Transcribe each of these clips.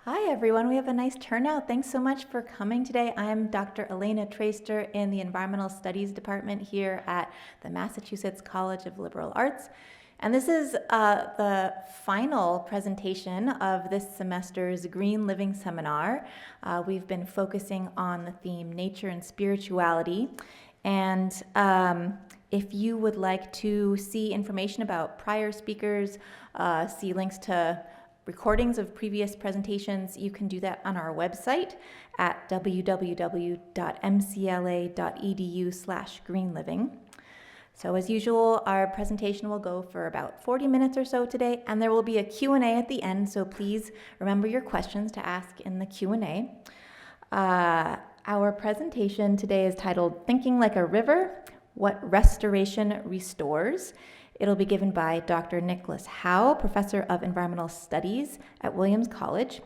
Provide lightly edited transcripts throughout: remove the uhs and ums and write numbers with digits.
Hi everyone, we have a nice turnout. Thanks so much for coming today. I'm Dr. Elena Traister in the Environmental Studies Department here at the Massachusetts College of Liberal Arts. And this is the final presentation of this semester's Green Living Seminar. We've been focusing on the theme Nature and Spirituality. And if you would like to see information about prior speakers, see links to recordings of previous presentations, you can do that on our website at www.mcla.edu/greenliving. So as usual, our presentation will go for about 40 minutes or so today, and there will be a Q&A at the end, so please remember your questions to ask in the Q&A. Our presentation today is titled Thinking Like a River, What Restoration Restores. It'll be given by Dr. Nicolas Howe, Professor of Environmental Studies at Williams College.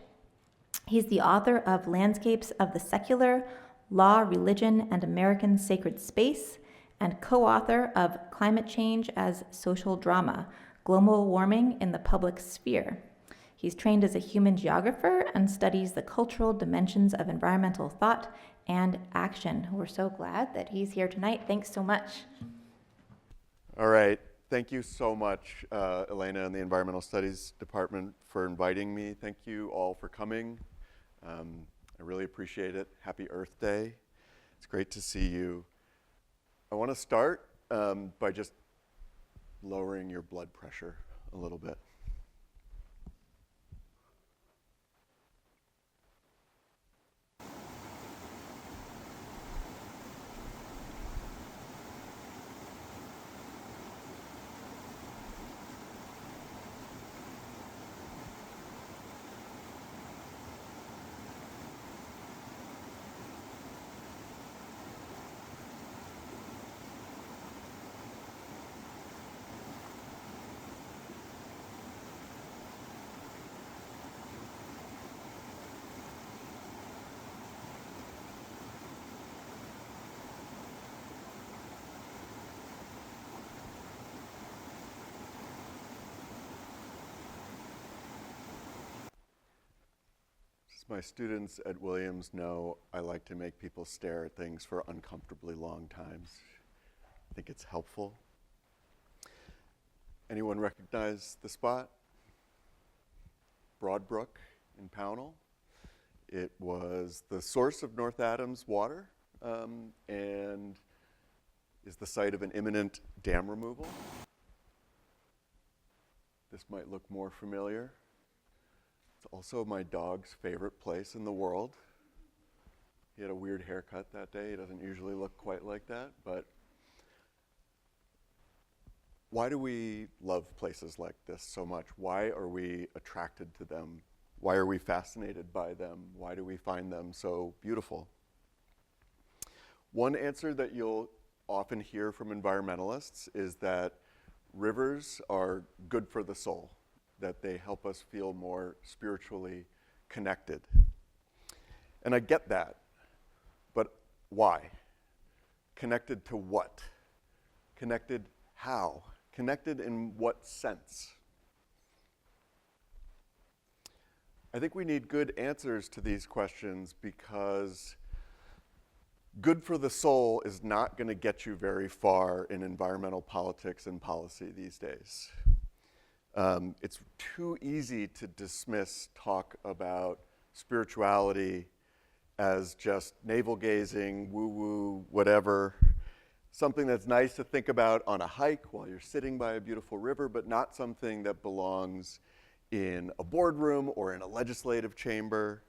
He's the author of Landscapes of the Secular, Law, Religion, and American Sacred Space, and co-author of Climate Change as Social Drama, Global Warming in the Public Sphere. He's trained as a human geographer and studies the cultural dimensions of environmental thought and action. We're so glad that he's here tonight. Thanks so much. All right. Thank you so much, Elena and the Environmental Studies Department for inviting me. Thank you all for coming. I really appreciate it. Happy Earth Day. It's great to see you. I want to start by just lowering your blood pressure a little bit. My students at Williams know I like to make people stare at things for uncomfortably long times. I think it's helpful. Anyone recognize the spot? Broadbrook in Pownell. It was the source of North Adams water and is the site of an imminent dam removal. This might look more familiar. It's also my dog's favorite place in the world. He had a weird haircut that day. He doesn't usually look quite like that, but why do we love places like this so much? Why are we attracted to them? Why are we fascinated by them? Why do we find them so beautiful? One answer that you'll often hear from environmentalists is that rivers are good for the soul, that they help us feel more spiritually connected. And I get that, but why? Connected to what? Connected how? Connected in what sense? I think we need good answers to these questions because good for the soul is not going to get you very far in environmental politics and policy these days. It's too easy to dismiss talk about spirituality as just navel-gazing, woo-woo, whatever. Something that's nice to think about on a hike while you're sitting by a beautiful river, but not something that belongs in a boardroom or in a legislative chamber.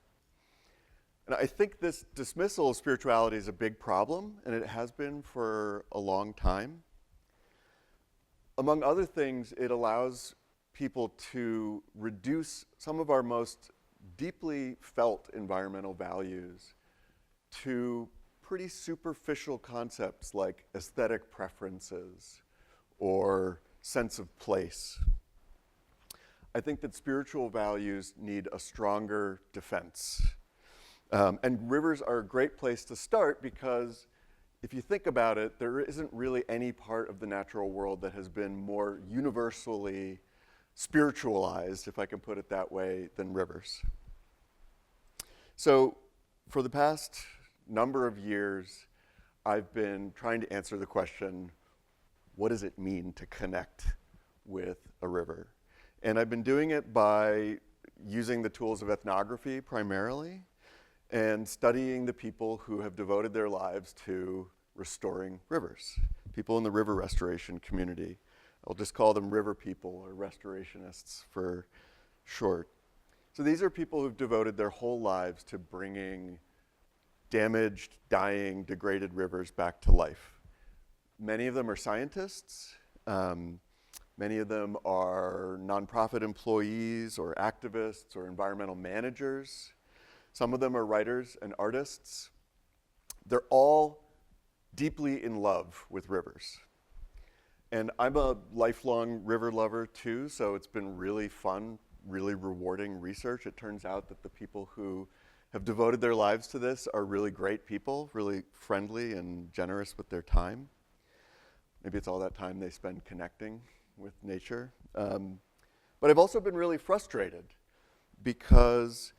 And I think this dismissal of spirituality is a big problem, and it has been for a long time. Among other things, it allows people to reduce some of our most deeply felt environmental values to pretty superficial concepts like aesthetic preferences or sense of place. I think that spiritual values need a stronger defense. And rivers are a great place to start because if you think about it, there isn't really any part of the natural world that has been more universally spiritualized, if I can put it that way, than rivers. So for the past number of years, I've been trying to answer the question, what does it mean to connect with a river? And I've been doing it by using the tools of ethnography primarily and studying the people who have devoted their lives to restoring rivers, people in the river restoration community. I'll just call them river people or restorationists for short. So these are people who've devoted their whole lives to bringing damaged, dying, degraded rivers back to life. Many of them are scientists. Many of them are nonprofit employees or activists or environmental managers. Some of them are writers and artists. They're all deeply in love with rivers. And I'm a lifelong river lover too, so it's been really fun, really rewarding research. It turns out that the people who have devoted their lives to this are really great people, really friendly and generous with their time. Maybe it's all that time they spend connecting with nature. But I've also been really frustrated because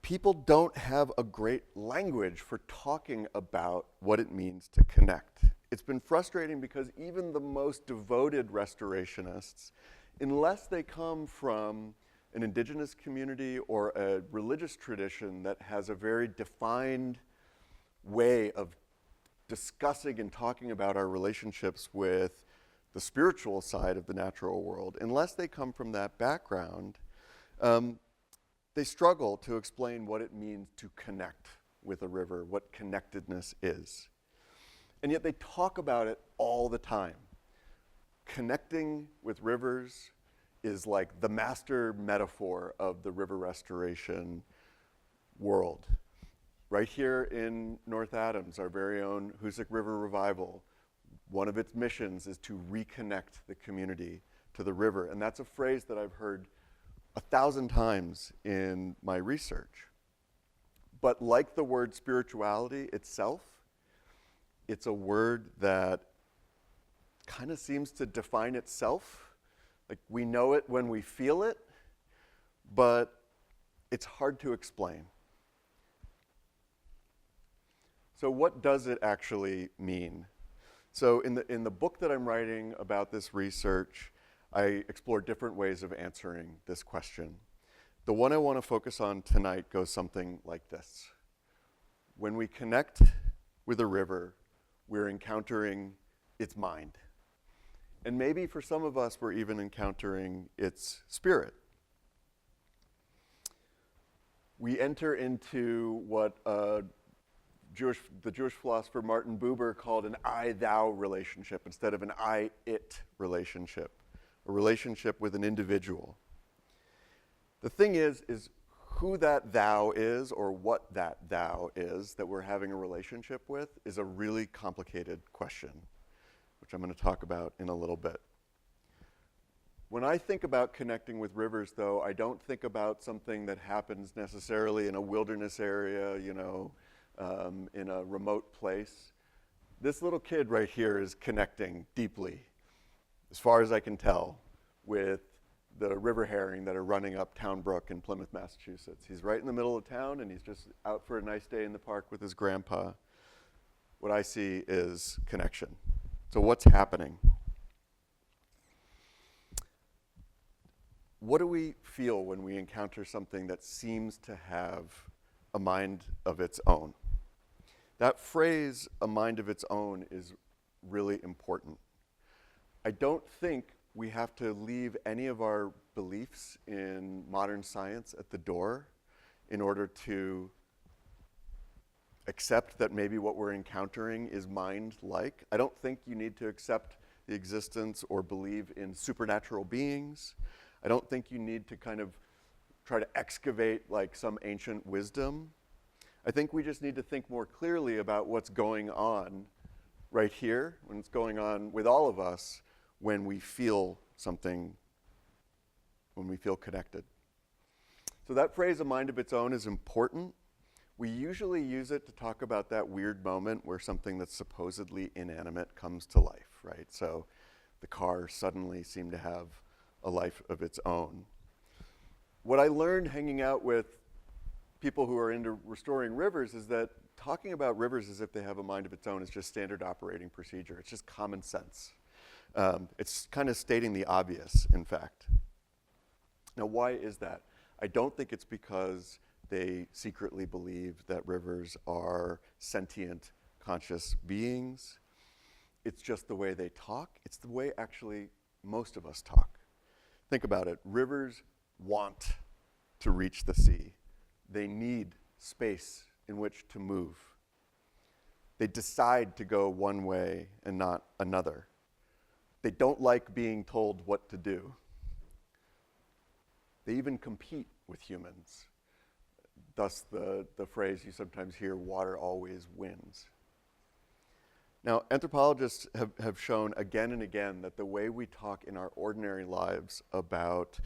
people don't have a great language for talking about what it means to connect. It's been frustrating because even the most devoted restorationists, unless they come from an indigenous community or a religious tradition that has a very defined way of discussing and talking about our relationships with the spiritual side of the natural world, unless they come from that background, they struggle to explain what it means to connect with a river, what connectedness is. And yet they talk about it all the time. Connecting with rivers is like the master metaphor of the river restoration world. Right here in North Adams, our very own Hoosick River Revival, one of its missions is to reconnect the community to the river. And that's a phrase that I've heard 1,000 times in my research. But like the word spirituality itself, it's a word that kind of seems to define itself. Like we know it when we feel it, but it's hard to explain. So what does it actually mean? So in the book that I'm writing about this research, I explore different ways of answering this question. The one I want to focus on tonight goes something like this. When we connect with a river, we're encountering its mind. And maybe for some of us, we're even encountering its spirit. We enter into what the Jewish philosopher Martin Buber called an I-thou relationship instead of an I-it relationship, a relationship with an individual. The thing is who that thou is or what that thou is that we're having a relationship with is a really complicated question, which I'm going to talk about in a little bit. When I think about connecting with rivers, though, I don't think about something that happens necessarily in a wilderness area, in a remote place. This little kid right here is connecting deeply, as far as I can tell, with the river herring that are running up Town Brook in Plymouth, Massachusetts. He's right in the middle of town, and he's just out for a nice day in the park with his grandpa. What I see is connection. So what's happening? What do we feel when we encounter something that seems to have a mind of its own? That phrase, a mind of its own, is really important. I don't think we have to leave any of our beliefs in modern science at the door in order to accept that maybe what we're encountering is mind-like. I don't think you need to accept the existence or believe in supernatural beings. I don't think you need to kind of try to excavate like some ancient wisdom. I think we just need to think more clearly about what's going on right here, when it's going on with all of us, when we feel something, when we feel connected. So that phrase, a mind of its own, is important. We usually use it to talk about that weird moment where something that's supposedly inanimate comes to life, right? So the car suddenly seemed to have a life of its own. What I learned hanging out with people who are into restoring rivers is that talking about rivers as if they have a mind of its own is just standard operating procedure. It's just common sense. It's kind of stating the obvious, in fact. Now, why is that? I don't think it's because they secretly believe that rivers are sentient, conscious beings. It's just the way they talk. It's the way, actually, most of us talk. Think about it. Rivers want to reach the sea. They need space in which to move. They decide to go one way and not another. They don't like being told what to do. They even compete with humans. Thus the phrase you sometimes hear, water always wins. Now, anthropologists have shown again and again that the way we talk in our ordinary lives about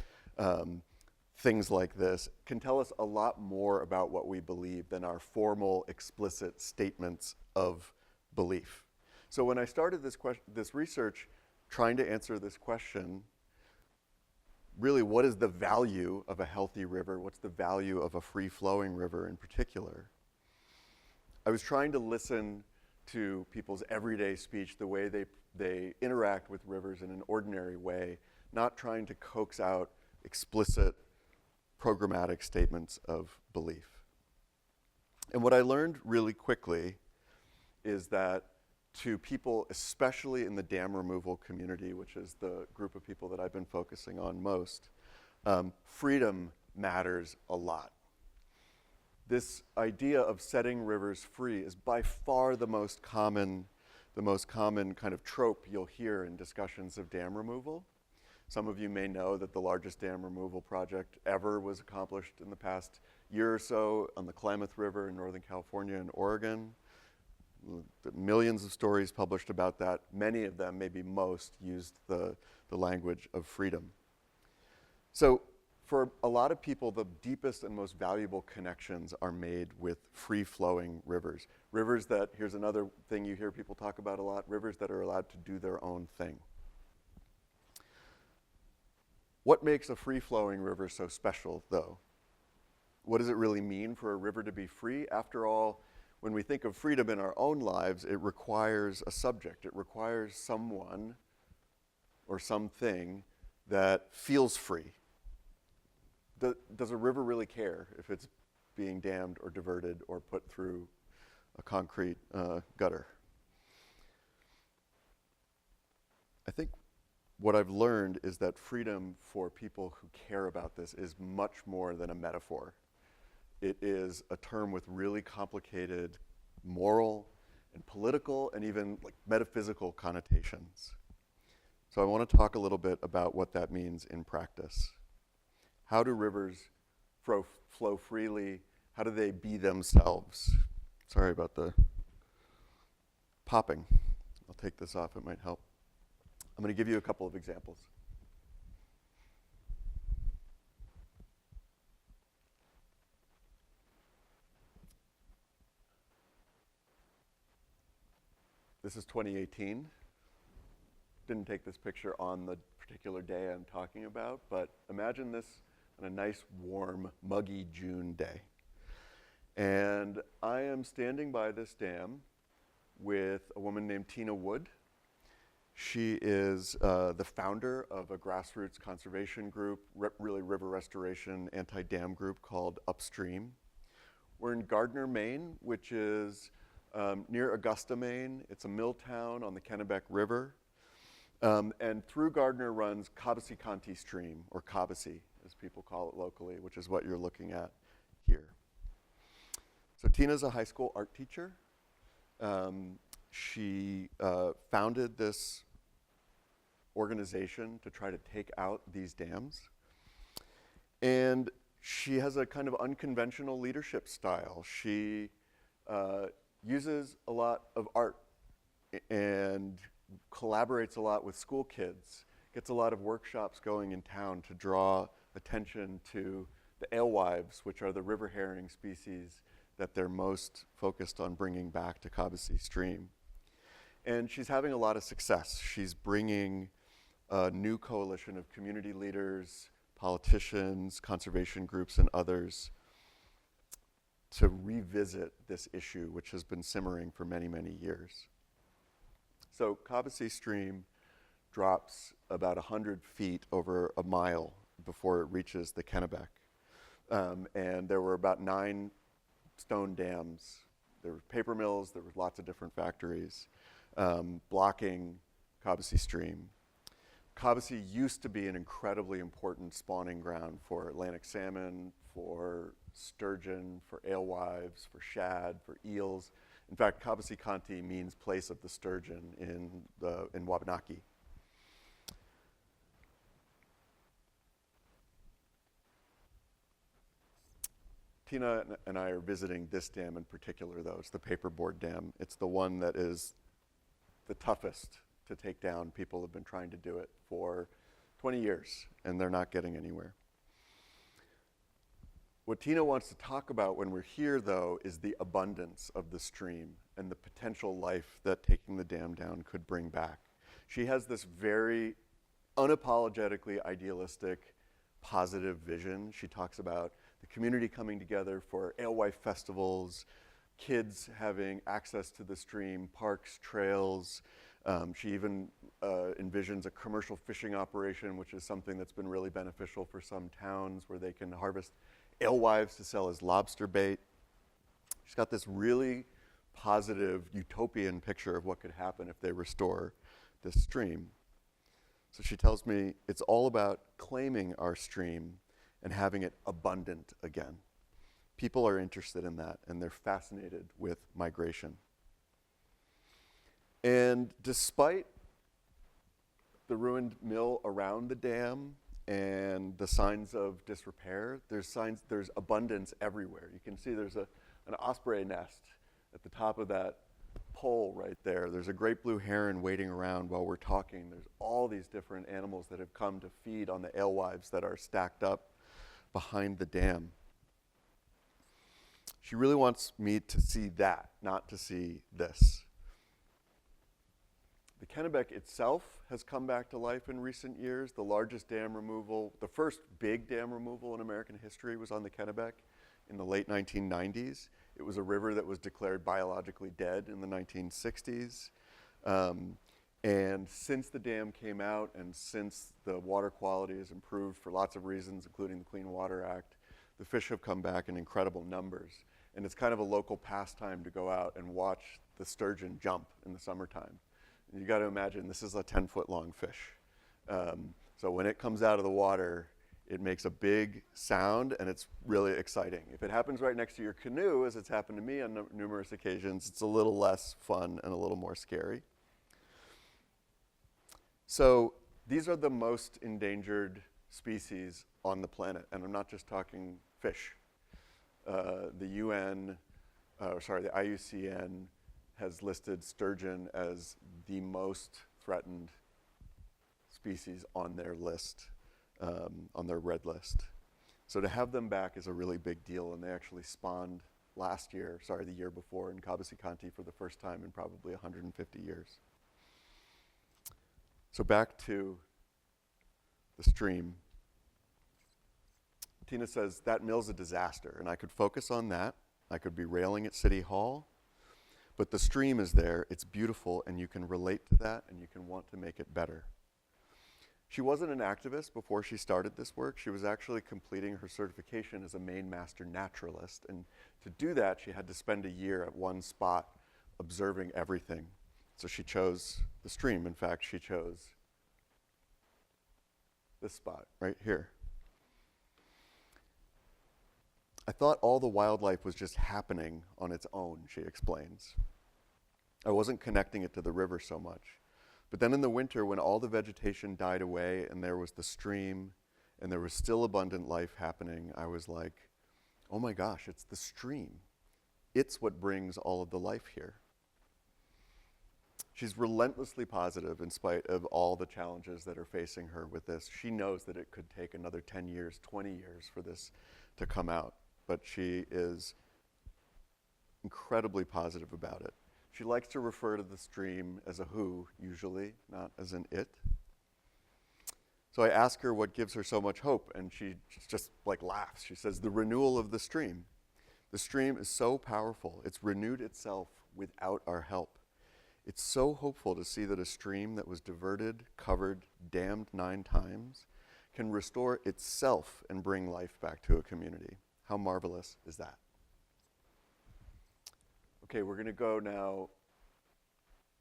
things like this can tell us a lot more about what we believe than our formal, explicit statements of belief. So when I started this research trying to answer this question, really, what is the value of a healthy river? What's the value of a free-flowing river in particular? I was trying to listen to people's everyday speech, the way they interact with rivers in an ordinary way, not trying to coax out explicit programmatic statements of belief. And what I learned really quickly is that to people, especially in the dam removal community, which is the group of people that I've been focusing on most, freedom matters a lot. This idea of setting rivers free is by far the most common kind of trope you'll hear in discussions of dam removal. Some of you may know that the largest dam removal project ever was accomplished in the past year or so on the Klamath River in Northern California and Oregon. Millions of stories published about that. Many of them, maybe most, used the language of freedom. So for a lot of people, the deepest and most valuable connections are made with free-flowing rivers. Rivers that, here's another thing you hear people talk about a lot, rivers that are allowed to do their own thing. What makes a free-flowing river so special, though? What does it really mean for a river to be free? After all, when we think of freedom in our own lives, it requires a subject. It requires someone or something that feels free. Does a river really care if it's being dammed or diverted or put through a concrete gutter? I think what I've learned is that freedom for people who care about this is much more than a metaphor. It is a term with really complicated moral and political and even like metaphysical connotations. So I want to talk a little bit about what that means in practice. How do rivers flow freely? How do they be themselves? Sorry about the popping. I'll take this off, it might help. I'm going to give you a couple of examples. This is 2018. Didn't take this picture on the particular day I'm talking about, but imagine this on a nice, warm, muggy June day. And I am standing by this dam with a woman named Tina Wood. She is the founder of a grassroots conservation group, really river restoration, anti-dam group called Upstream. We're in Gardner, Maine, which is near Augusta, Maine. It's a mill town on the Kennebec River. And through Gardner runs Cobbessy Stream, or Cobbessy, as people call it locally, which is what you're looking at here. So Tina's a high school art teacher. She founded this organization to try to take out these dams. And she has a kind of unconventional leadership style. She uses a lot of art and collaborates a lot with school kids, gets a lot of workshops going in town to draw attention to the alewives, which are the river herring species that they're most focused on bringing back to Cobbessy Stream. And she's having a lot of success. She's bringing a new coalition of community leaders, politicians, conservation groups, and others to revisit this issue, which has been simmering for many, many years. So Cobbossee Stream drops about 100 feet over a mile before it reaches the Kennebec. And there were about 9 stone dams. There were paper mills, there were lots of different factories blocking Cobbossee Stream. Cobbossee used to be an incredibly important spawning ground for Atlantic salmon, for sturgeon, for alewives, for shad, for eels. In fact, Cobbossee County means place of the sturgeon in Wabanaki. Tina and I are visiting this dam in particular, though. It's the Paperboard Dam. It's the one that is the toughest to take down. People have been trying to do it for 20 years, and they're not getting anywhere. What Tina wants to talk about when we're here, though, is the abundance of the stream and the potential life that taking the dam down could bring back. She has this very unapologetically idealistic, positive vision. She talks about the community coming together for alewife festivals, kids having access to the stream, parks, trails. She even envisions a commercial fishing operation, which is something that's been really beneficial for some towns where they can harvest alewives to sell as lobster bait. She's got this really positive utopian picture of what could happen if they restore this stream. So she tells me it's all about claiming our stream and having it abundant again. People are interested in that, and they're fascinated with migration. And despite the ruined mill around the dam and the signs of disrepair, there's abundance everywhere. You can see there's an osprey nest at the top of that pole right there. There's a great blue heron waiting around while we're talking. There's all these different animals that have come to feed on the alewives that are stacked up behind the dam. She really wants me to see that, not to see this. The Kennebec itself has come back to life in recent years. The largest dam removal, the first big dam removal in American history was on the Kennebec in the late 1990s. It was a river that was declared biologically dead in the 1960s. And since the dam came out and since the water quality has improved for lots of reasons, including the Clean Water Act, the fish have come back in incredible numbers. And it's kind of a local pastime to go out and watch the sturgeon jump in the summertime. And you got to imagine this is a 10-foot long fish. So when it comes out of the water, it makes a big sound, and it's really exciting. If it happens right next to your canoe, as it's happened to me on numerous occasions, it's a little less fun and a little more scary. So these are the most endangered species on the planet, and I'm not just talking fish. The IUCN has listed sturgeon as the most threatened species on their list, on their red list. So to have them back is a really big deal, and they actually spawned the year before in Cobbossee County for the first time in probably 150 years. So back to the stream. Tina says, that mill's a disaster, and I could focus on that. I could be railing at City Hall, but the stream is there, it's beautiful, and you can relate to that, and you can want to make it better. She wasn't an activist before she started this work. She was actually completing her certification as a Maine Master Naturalist, and to do that, she had to spend a year at one spot observing everything. So she chose the stream. In fact, she chose this spot right here. I thought all the wildlife was just happening on its own, she explains. I wasn't connecting it to the river so much. But then in the winter, when all the vegetation died away and there was the stream and there was still abundant life happening, I was like, oh my gosh, it's the stream. It's what brings all of the life here. She's relentlessly positive in spite of all the challenges that are facing her with this. She knows that it could take another 10 years, 20 years for this to come out, but she is incredibly positive about it. She likes to refer to the stream as a who, usually, not as an it. So I ask her what gives her so much hope, and she just like laughs. She says, the renewal of the stream. The stream is so powerful, it's renewed itself without our help. It's so hopeful to see that a stream that was diverted, covered, dammed 9 times can restore itself and bring life back to a community. How marvelous is that? Okay, we're going to go now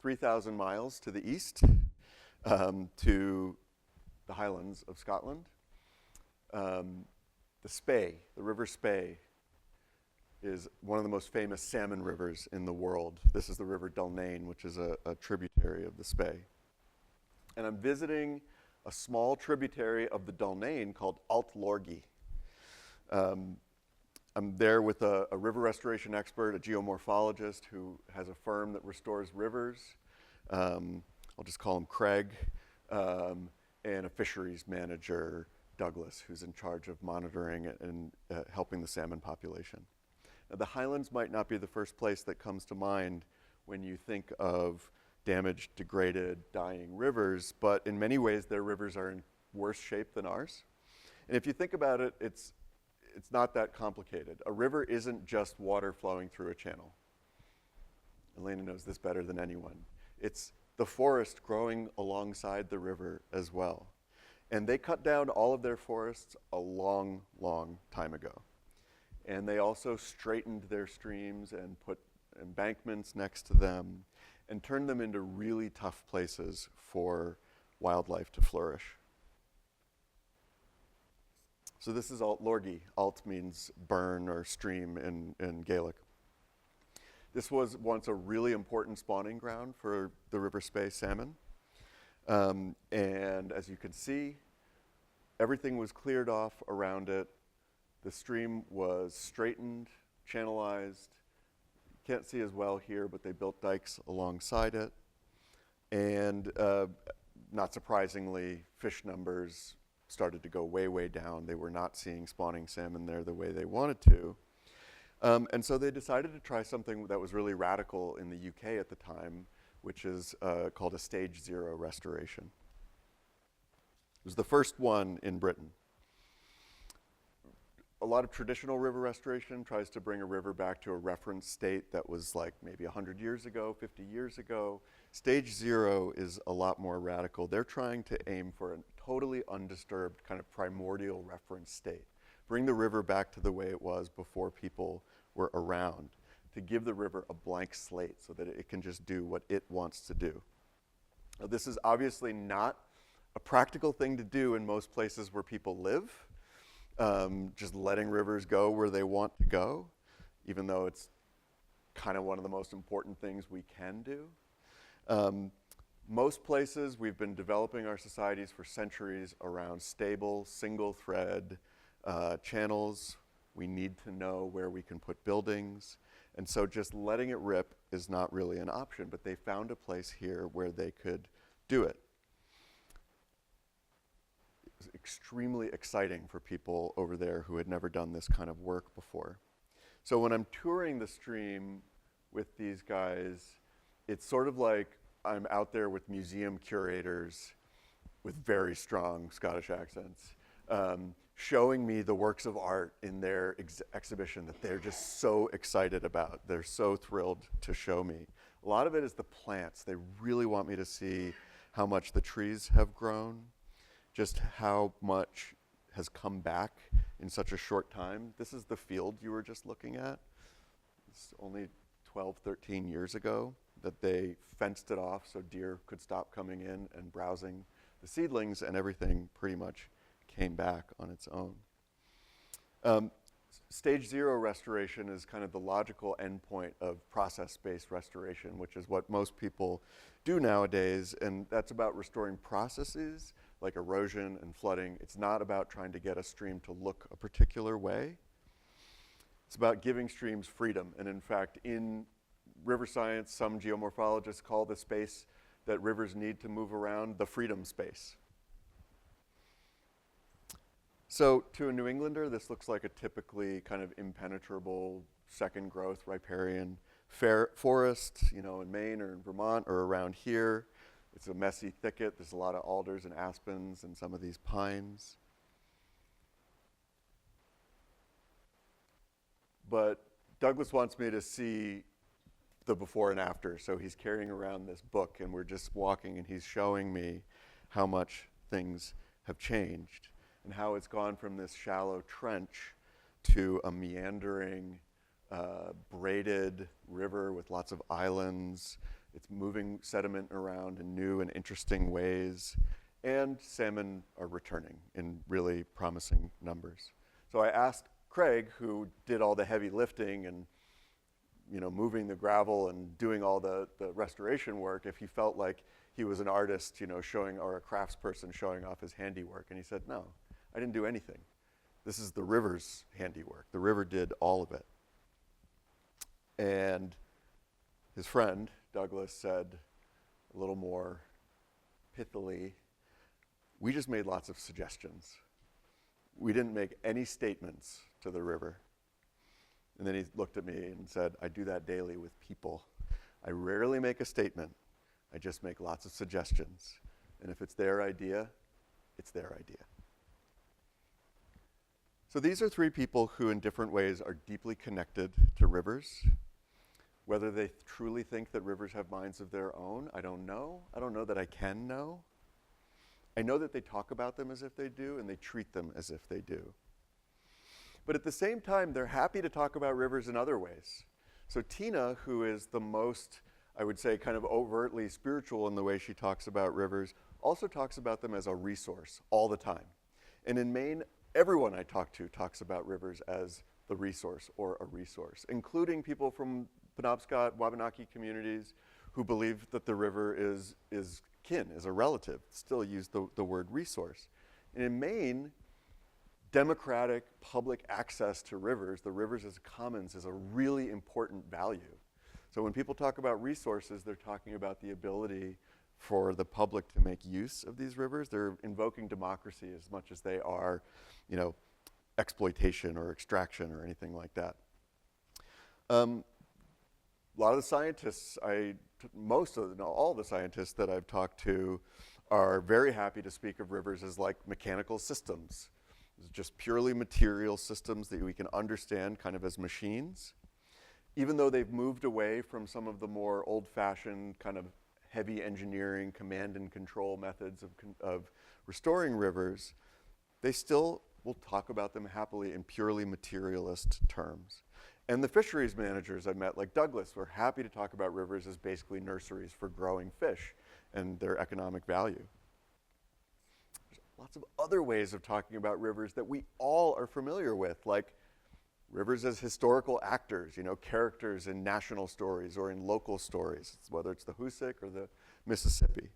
3,000 miles to the east to the Highlands of Scotland. The Spey, the River Spey, is one of the most famous salmon rivers in the world. This is the River Dalnain, which is a tributary of the Spey. And I'm visiting a small tributary of the Dalnain called Alt-Lorgie. I'm there with a river restoration expert, a geomorphologist who has a firm that restores rivers. I'll just call him Craig, and a fisheries manager, Douglas, who's in charge of monitoring and helping the salmon population. Now, the Highlands might not be the first place that comes to mind when you think of damaged, degraded, dying rivers, but in many ways their rivers are in worse shape than ours. And if you think about it, it's not that complicated. A river isn't just water flowing through a channel. Elena knows this better than anyone. It's the forest growing alongside the river as well. And they cut down all of their forests a long, long time ago. And they also straightened their streams and put embankments next to them and turned them into really tough places for wildlife to flourish. So this is Alt-Lorgie. Alt means burn or stream in Gaelic. This was once a really important spawning ground for the River Spey salmon. And as you can see, everything was cleared off around it. The stream was straightened, channelized. You can't see as well here, but they built dikes alongside it. And not surprisingly, fish numbers started to go way, way down. They were not seeing spawning salmon there the way they wanted to. And so they decided to try something that was really radical in the UK at the time, which is called a stage 0 restoration. It was the first one in Britain. A lot of traditional river restoration tries to bring a river back to a reference state that was like maybe 100 years ago, 50 years ago. Stage 0 is a lot more radical. They're trying to aim for a totally undisturbed kind of primordial reference state. Bring the river back to the way it was before people were around, to give the river a blank slate so that it can just do what it wants to do. Now, this is obviously not a practical thing to do in most places where people live. Just letting rivers go where they want to go, even though it's kind of one of the most important things we can do. Most places, we've been developing our societies for centuries around stable, single-thread channels. We need to know where we can put buildings. And so just letting it rip is not really an option, but they found a place here where they could do it. Extremely exciting for people over there who had never done this kind of work before. So when I'm touring the stream with these guys, it's sort of like I'm out there with museum curators with very strong Scottish accents, showing me the works of art in their exhibition that they're just so excited about. They're so thrilled to show me. A lot of it is the plants. They really want me to see how much the trees have grown, just how much has come back in such a short time. This is the field you were just looking at. It's only 12, 13 years ago that they fenced it off so deer could stop coming in and browsing the seedlings, and everything pretty much came back on its own. Stage 0 restoration is kind of the logical endpoint of process-based restoration, which is what most people do nowadays, and that's about restoring processes like erosion and flooding. It's not about trying to get a stream to look a particular way. It's about giving streams freedom. And in fact, in river science, some geomorphologists call the space that rivers need to move around the freedom space. So to a New Englander, this looks like a typically kind of impenetrable second growth riparian forest, you know, in Maine or in Vermont or around here. It's a messy thicket. There's a lot of alders and aspens and some of these pines. But Douglas wants me to see the before and after. So he's carrying around this book, and we're just walking, and he's showing me how much things have changed and how it's gone from this shallow trench to a meandering, braided river with lots of islands. It's moving sediment around in new and interesting ways, and salmon are returning in really promising numbers. So I asked Craig, who did all the heavy lifting and moving the gravel and doing all the restoration work, if he felt like he was an artist, showing, or a craftsperson showing off his handiwork. And he said, no, I didn't do anything. This is the river's handiwork. The river did all of it. And his friend, Douglas, said a little more pithily, we just made lots of suggestions. We didn't make any statements to the river. And then he looked at me and said, I do that daily with people. I rarely make a statement. I just make lots of suggestions. And if it's their idea, it's their idea. So these are three people who in different ways are deeply connected to rivers. Whether they truly think that rivers have minds of their own, I don't know. I don't know that I can know. I know that they talk about them as if they do, and they treat them as if they do. But at the same time, they're happy to talk about rivers in other ways. So Tina, who is the most, I would say, kind of overtly spiritual in the way she talks about rivers, also talks about them as a resource all the time. And in Maine, everyone I talk to talks about rivers as the resource or a resource, including people from Penobscot, Wabanaki communities who believe that the river is kin, is a relative, still use the word resource. And in Maine, democratic public access to rivers, the rivers as commons, is a really important value. So when people talk about resources, they're talking about the ability for the public to make use of these rivers. They're invoking democracy as much as they are, exploitation or extraction or anything like that. A lot of the scientists, all the scientists that I've talked to are very happy to speak of rivers as like mechanical systems. It's just purely material systems that we can understand kind of as machines. Even though they've moved away from some of the more old-fashioned kind of heavy engineering, command and control methods of restoring rivers, they still will talk about them happily in purely materialist terms. And the fisheries managers I met, like Douglas, were happy to talk about rivers as basically nurseries for growing fish and their economic value. There's lots of other ways of talking about rivers that we all are familiar with, like rivers as historical actors, characters in national stories or in local stories, whether it's the Hoosic or the Mississippi.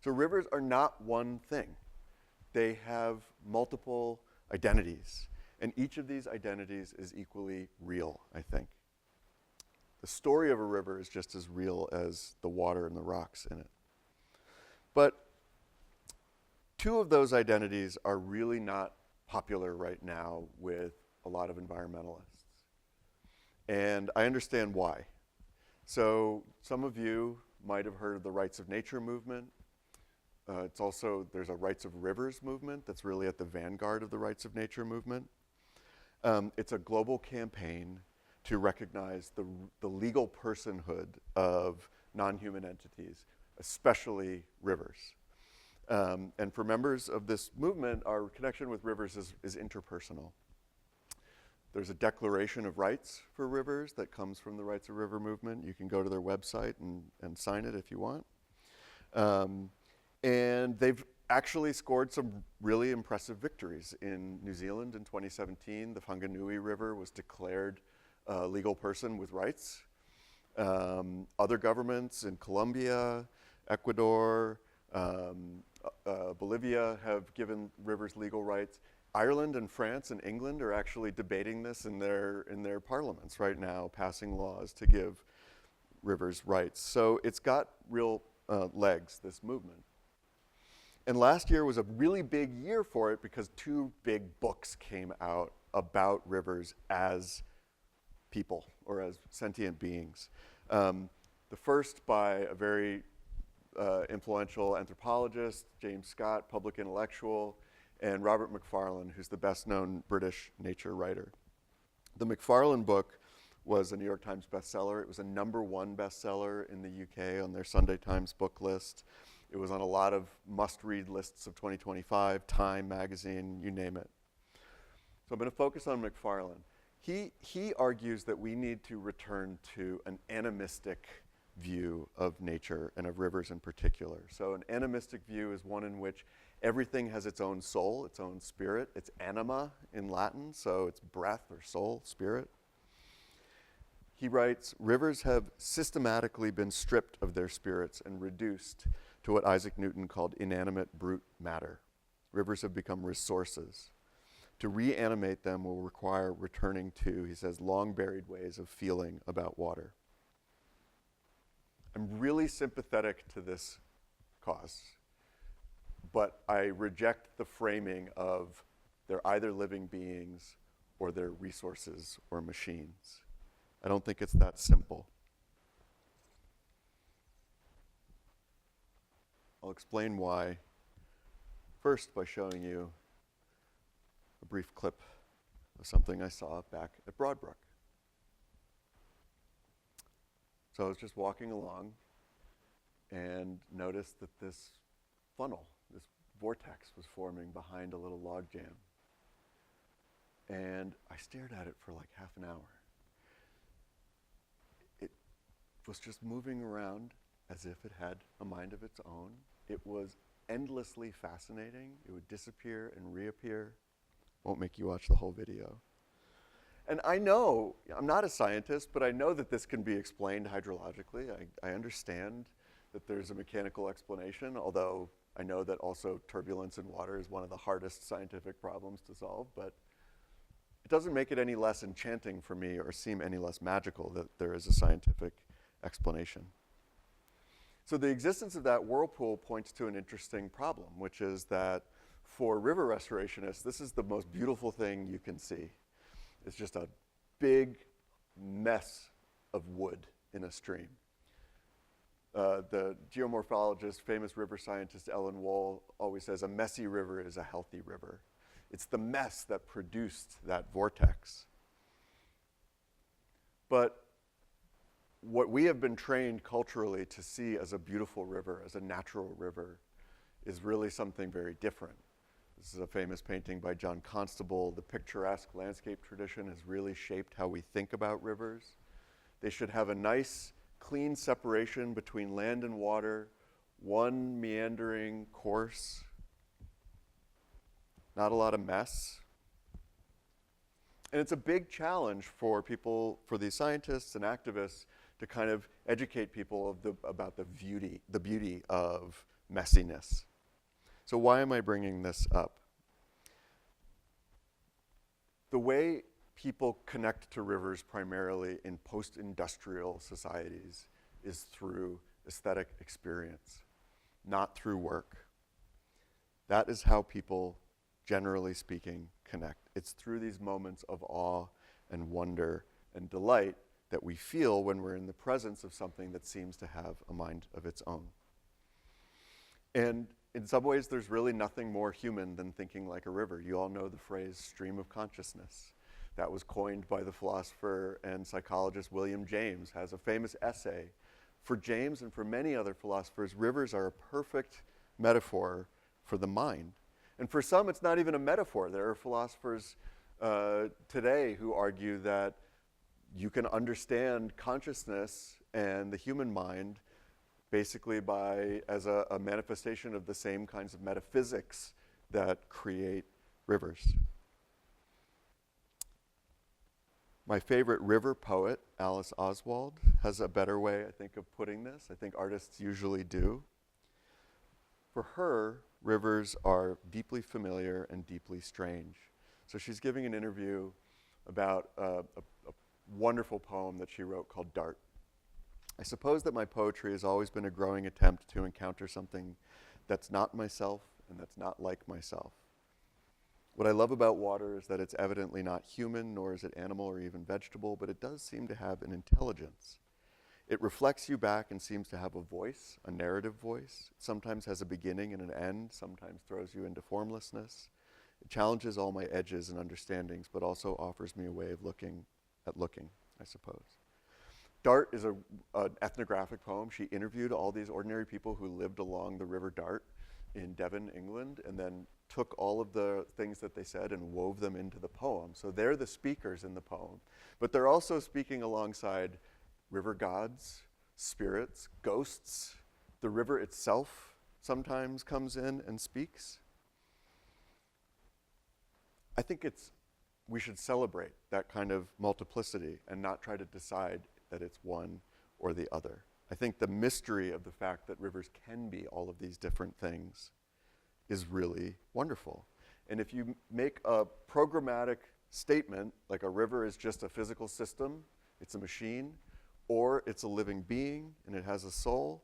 So rivers are not one thing. They have multiple identities. And each of these identities is equally real, I think. The story of a river is just as real as the water and the rocks in it. But two of those identities are really not popular right now with a lot of environmentalists. And I understand why. So some of you might have heard of the Rights of Nature movement. There's a Rights of Rivers movement that's really at the vanguard of the Rights of Nature movement. It's a global campaign to recognize the legal personhood of non-human entities, especially rivers. And for members of this movement, our connection with rivers is interpersonal. There's a declaration of rights for rivers that comes from the Rights of River movement. You can go to their website and sign it if you want. And they've actually scored some really impressive victories. In New Zealand in 2017, the Whanganui River was declared a legal person with rights. Other governments in Colombia, Ecuador, Bolivia have given rivers legal rights. Ireland and France and England are actually debating this in their parliaments right now, passing laws to give rivers rights. So it's got real legs, this movement. And last year was a really big year for it because two big books came out about rivers as people or as sentient beings. The first by a very influential anthropologist, James Scott, public intellectual, and Robert Macfarlane, who's the best-known British nature writer. The Macfarlane book was a New York Times bestseller. It was a #1 bestseller in the UK on their Sunday Times book list. It was on a lot of must-read lists of 2025, Time magazine, you name it. So I'm going to focus on Macfarlane. He argues that we need to return to an animistic view of nature and of rivers in particular. So an animistic view is one in which everything has its own soul, its own spirit. It's anima in Latin, so it's breath or soul, spirit. He writes, rivers have systematically been stripped of their spirits and reduced to what Isaac Newton called inanimate brute matter. Rivers have become resources. To reanimate them will require returning to, he says, long buried ways of feeling about water. I'm really sympathetic to this cause, but I reject the framing of they're either living beings or they're resources or machines. I don't think it's that simple. I'll explain why first by showing you a brief clip of something I saw back at Broadbrook. So I was just walking along and noticed that this funnel, this vortex was forming behind a little log jam. And I stared at it for like half an hour. It was just moving around as if it had a mind of its own. It was endlessly fascinating. It would disappear and reappear. Won't make you watch the whole video. And I know, I'm not a scientist, but I know that this can be explained hydrologically. I understand that there's a mechanical explanation, although I know that also turbulence in water is one of the hardest scientific problems to solve, but it doesn't make it any less enchanting for me or seem any less magical that there is a scientific explanation. So the existence of that whirlpool points to an interesting problem, which is that for river restorationists, this is the most beautiful thing you can see. It's just a big mess of wood in a stream. The geomorphologist, famous river scientist Ellen Wohl always says, a messy river is a healthy river. It's the mess that produced that vortex. But what we have been trained culturally to see as a beautiful river, as a natural river, is really something very different. This is a famous painting by John Constable. The picturesque landscape tradition has really shaped how we think about rivers. They should have a nice, clean separation between land and water, one meandering course, not a lot of mess. And it's a big challenge for people, for these scientists and activists, to kind of educate people about the beauty of messiness. So why am I bringing this up? The way people connect to rivers primarily in post-industrial societies is through aesthetic experience, not through work. That is how people, generally speaking, connect. It's through these moments of awe and wonder and delight that we feel when we're in the presence of something that seems to have a mind of its own. And in some ways, there's really nothing more human than thinking like a river. You all know the phrase stream of consciousness. That was coined by the philosopher and psychologist William James, has a famous essay. For James and for many other philosophers, rivers are a perfect metaphor for the mind. And for some, it's not even a metaphor. There are philosophers today who argue that you can understand consciousness and the human mind basically as a manifestation of the same kinds of metaphysics that create rivers. My favorite river poet, Alice Oswald, has a better way, I think, of putting this. I think artists usually do. For her, rivers are deeply familiar and deeply strange. So she's giving an interview about a wonderful poem that she wrote called Dart. I suppose that my poetry has always been a growing attempt to encounter something that's not myself and that's not like myself. What I love about water is that it's evidently not human, nor is it animal or even vegetable, but it does seem to have an intelligence. It reflects you back and seems to have a voice, a narrative voice. It sometimes has a beginning and an end, sometimes throws you into formlessness. It challenges all my edges and understandings, but also offers me a way of looking at looking. I suppose. Dart is an ethnographic poem. She interviewed all these ordinary people who lived along the River Dart in Devon, England, and then took all of the things that they said and wove them into the poem. So they're the speakers in the poem. But they're also speaking alongside river gods, spirits, ghosts. The river itself sometimes comes in and speaks. I think we should celebrate that kind of multiplicity and not try to decide that it's one or the other. I think the mystery of the fact that rivers can be all of these different things is really wonderful. And if you make a programmatic statement, like a river is just a physical system, it's a machine, or it's a living being and it has a soul,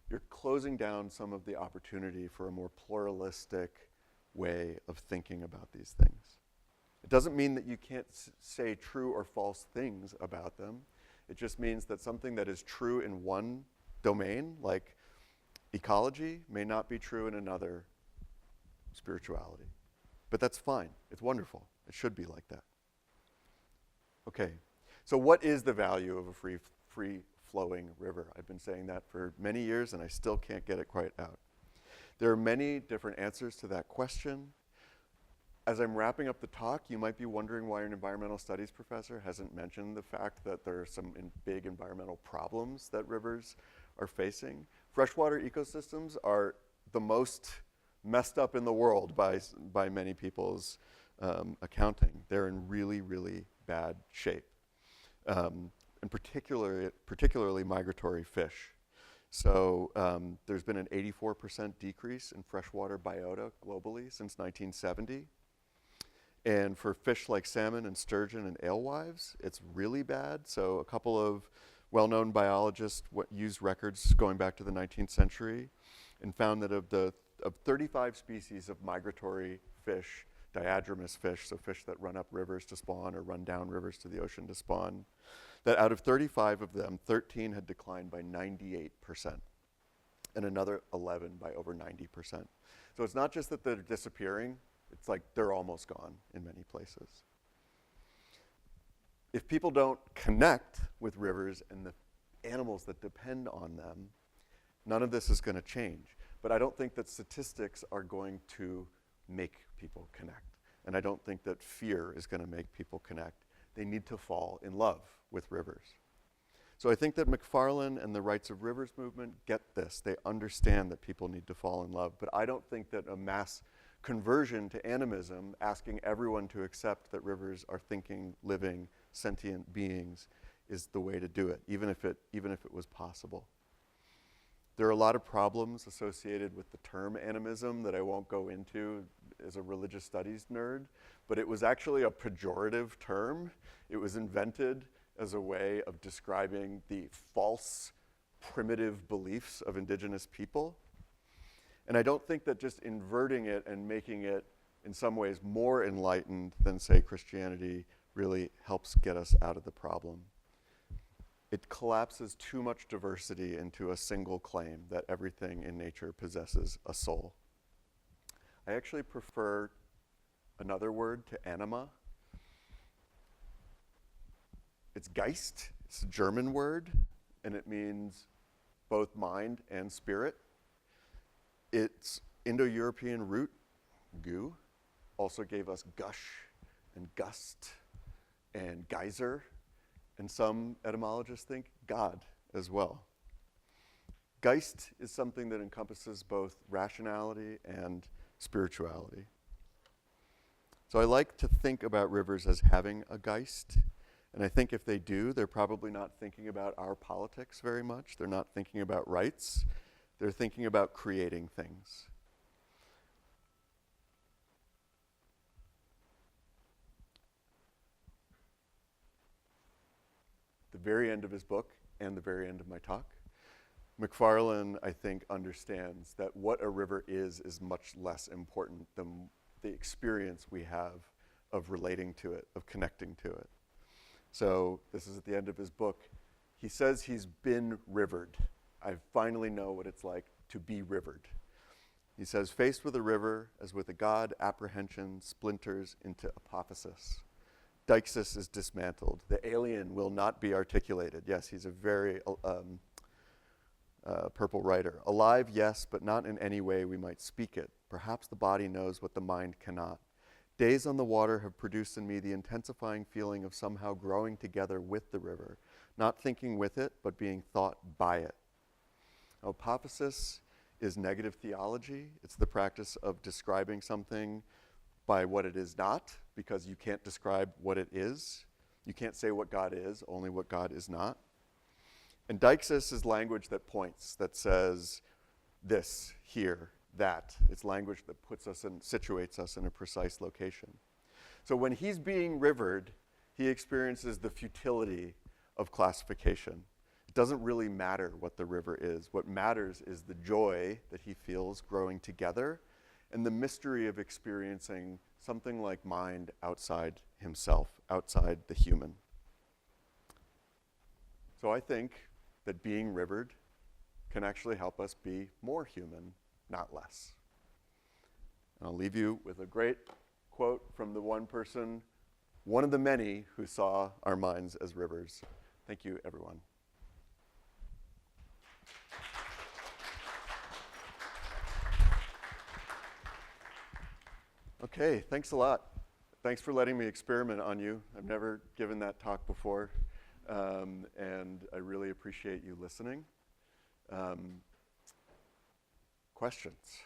you're closing down some of the opportunity for a more pluralistic way of thinking about these things. It doesn't mean that you can't say true or false things about them. It just means that something that is true in one domain, like ecology, may not be true in another, spirituality. But that's fine. It's wonderful. It should be like that. Okay, so what is the value of a free-flowing river? I've been saying that for many years, and I still can't get it quite out. There are many different answers to that question. As I'm wrapping up the talk, you might be wondering why an environmental studies professor hasn't mentioned the fact that there are some big environmental problems that rivers are facing. Freshwater ecosystems are the most messed up in the world by many people's accounting. They're in really, really bad shape, and particularly migratory fish. So there's been an 84% decrease in freshwater biota globally since 1970. And for fish like salmon and sturgeon and alewives, it's really bad. So a couple of well-known biologists used records going back to the 19th century and found that of 35 species of migratory fish, diadromous fish, so fish that run up rivers to spawn or run down rivers to the ocean to spawn, that out of 35 of them, 13 had declined by 98%, and another 11 by over 90%. So it's not just that they're disappearing, it's like they're almost gone in many places. If people don't connect with rivers and the animals that depend on them, none of this is going to change. But I don't think that statistics are going to make people connect. And I don't think that fear is going to make people connect. They need to fall in love with rivers. So I think that McFarlane and the Rights of Rivers movement get this. They understand that people need to fall in love. But I don't think that a mass conversion to animism, asking everyone to accept that rivers are thinking, living, sentient beings, is the way to do it, even if it was possible. There are a lot of problems associated with the term animism that I won't go into as a religious studies nerd, but it was actually a pejorative term. It was invented as a way of describing the false, primitive beliefs of indigenous people. And I don't think that just inverting it and making it in some ways more enlightened than, say, Christianity really helps get us out of the problem. It collapses too much diversity into a single claim that everything in nature possesses a soul. I actually prefer another word to anima. It's Geist. It's a German word, and it means both mind and spirit. Its Indo-European root, gu, also gave us gush and gust and geyser, and some etymologists think God as well. Geist is something that encompasses both rationality and spirituality. So I like to think about rivers as having a Geist, and I think if they do, they're probably not thinking about our politics very much. They're not thinking about rights. They're thinking about creating things. The very end of his book and the very end of my talk, McFarlane, I think, understands that what a river is much less important than the experience we have of relating to it, of connecting to it. So this is at the end of his book. He says he's been rivered. I finally know what it's like to be rivered. He says, faced with a river, as with a god, apprehension splinters into apophysis. Deixis is dismantled. The alien will not be articulated. Yes, he's a very purple writer. Alive, yes, but not in any way we might speak it. Perhaps the body knows what the mind cannot. Days on the water have produced in me the intensifying feeling of somehow growing together with the river, not thinking with it, but being thought by it. Apophasis is negative theology. It's the practice of describing something by what it is not, because you can't describe what it is. You can't say what God is, only what God is not. And deixis is language that points, that says this, here, that. It's language that puts us in, situates us in a precise location. So when he's being rivered, he experiences the futility of classification. It doesn't really matter what the river is. What matters is the joy that he feels growing together and the mystery of experiencing something like mind outside himself, outside the human. So I think that being rivered can actually help us be more human, not less. And I'll leave you with a great quote from the one person, one of the many who saw our minds as rivers. Thank you, everyone. Okay, thanks a lot. Thanks for letting me experiment on you. I've never given that talk before, and I really appreciate you listening. Questions?